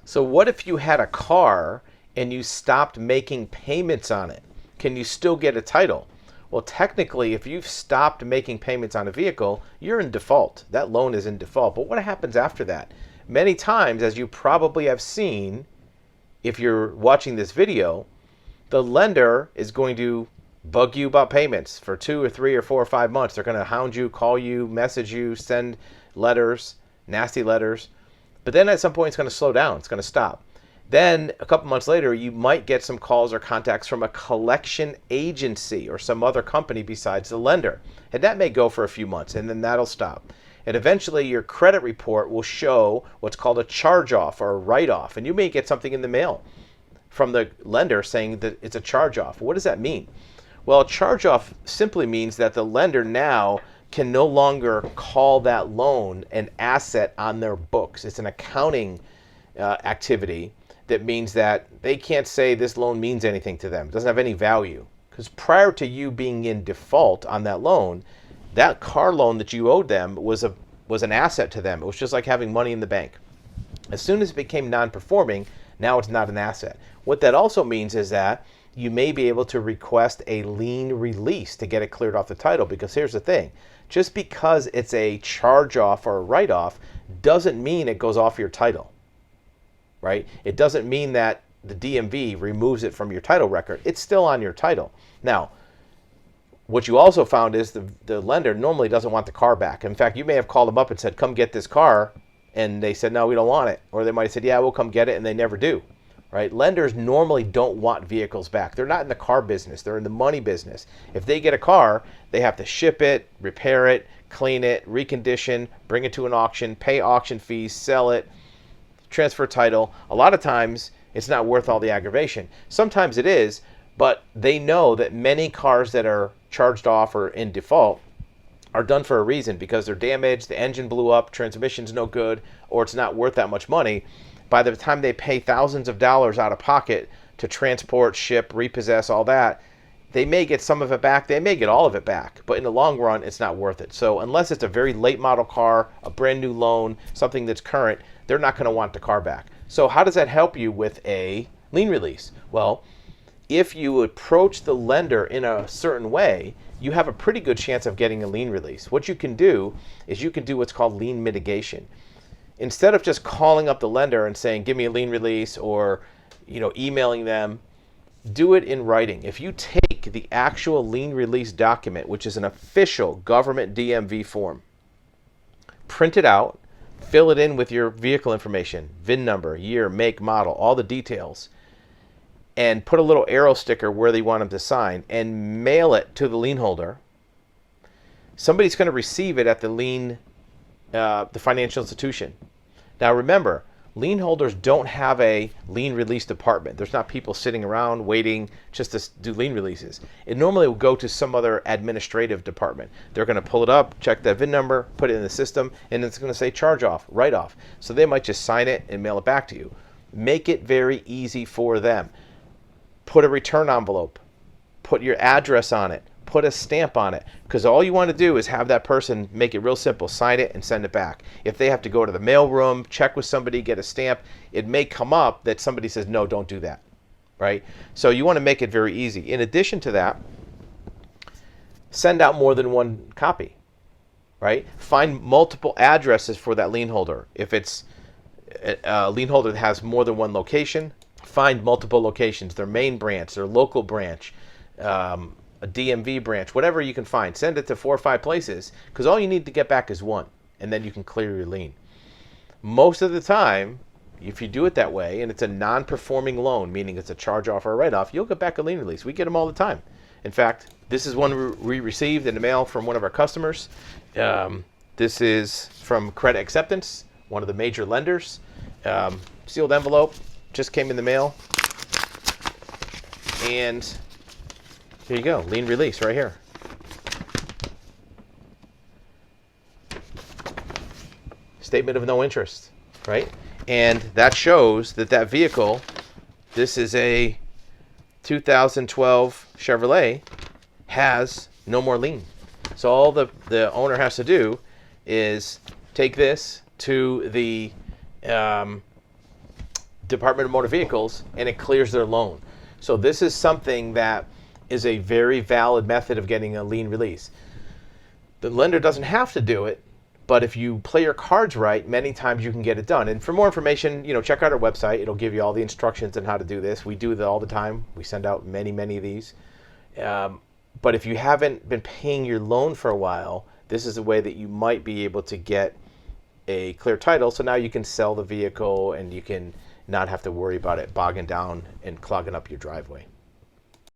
So what if you had a car and you stopped making payments on it? Can you still get a title? Well, technically, if you've stopped making payments on a vehicle, you're in default. That loan is in default. But what happens after that? Many times, as you probably have seen, if you're watching this video, the lender is going to bug you about payments for 2 or 3 or 4 or 5 months. They're going to hound you, call you, message you, send letters, nasty letters. But then at some point, it's going to slow down. It's going to stop. Then a couple months later, you might get some calls or contacts from a collection agency or some other company besides the lender. And that may go for a few months, and then that'll stop. And eventually, your credit report will show what's called a charge-off or a write-off. And you may get something in the mail from the lender saying that it's a charge-off. What does that mean? Well, a charge-off simply means that the lender now can no longer call that loan an asset on their books. It's an accounting activity that means that they can't say this loan means anything to them. It doesn't have any value. Because prior to you being in default on that loan, that car loan that you owed them was an asset to them. It was just like having money in the bank. As soon as it became non-performing, now it's not an asset. What that also means is that you may be able to request a lien release to get it cleared off the title. Because here's the thing. Just because it's a charge-off or a write-off doesn't mean it goes off your title, right? It doesn't mean that the DMV removes it from your title record. It's still on your title. Now, what you also found is the lender normally doesn't want the car back. In fact, you may have called them up and said, come get this car, and they said, no, we don't want it. Or they might have said, yeah, we'll come get it, and they never do. Right? Lenders normally don't want vehicles back. They're not in the car business. They're in the money business. If they get a car, they have to ship it, repair it, clean it, recondition, bring it to an auction, pay auction fees, sell it, transfer title. A lot of times, it's not worth all the aggravation. Sometimes it is, but they know that many cars that are charged off or in default are done for a reason, because they're damaged, the engine blew up, transmission's no good, or it's not worth that much money. By the time they pay thousands of dollars out of pocket to transport, ship, repossess, all that, they may get some of it back. They may get all of it back. But in the long run, it's not worth it. So unless it's a very late model car, a brand new loan, something that's current, they're not going to want the car back. So how does that help you with a lien release? Well, if you approach the lender in a certain way, you have a pretty good chance of getting a lien release. What you can do is you can do what's called lien mitigation. Instead of just calling up the lender and saying, give me a lien release, or emailing them, do it in writing. If you take the actual lien release document, which is an official government DMV form, print it out, fill it in with your vehicle information, VIN number, year, make, model, all the details, and put a little arrow sticker where they want them to sign, and mail it to the lien holder, somebody's going to receive it at the financial institution. Now remember, lien holders don't have a lien release department. There's not people sitting around waiting just to do lien releases. It normally will go to some other administrative department. They're going to pull it up, check that VIN number, put it in the system, and it's going to say charge off, write off. So they might just sign it and mail it back to you. Make it very easy for them. Put a return envelope, put your address on it, put a stamp on it, because all you want to do is have that person make it real simple, sign it and send it back. If they have to go to the mail room, check with somebody, get a stamp, it may come up that somebody says, no, don't do that, right? So you want to make it very easy. In addition to that, send out more than one copy, right? Find multiple addresses for that lien holder. If it's a lien holder that has more than one location, find multiple locations, their main branch, their local branch, a DMV branch, whatever you can find. Send it to 4 or 5 places, because all you need to get back is one, and then you can clear your lien. Most of the time, if you do it that way, and it's a non-performing loan, meaning it's a charge-off or a write-off, you'll get back a lien release. We get them all the time. In fact, this is one we received in the mail from one of our customers. This is from Credit Acceptance, one of the major lenders. Sealed envelope, just came in the mail. And here you go, lien release right here. Statement of no interest, right? And that shows that that vehicle, this is a 2012 Chevrolet, has no more lien. So all the owner has to do is take this to the Department of Motor Vehicles, and it clears their loan. So this is something that is a very valid method of getting a lien release. The lender doesn't have to do it, but if you play your cards right, many times you can get it done. And for more information, check out our website. It'll give you all the instructions on how to do this. We do that all the time. We send out many, many of these. But if you haven't been paying your loan for a while, this is a way that you might be able to get a clear title. So now you can sell the vehicle and you can not have to worry about it bogging down and clogging up your driveway.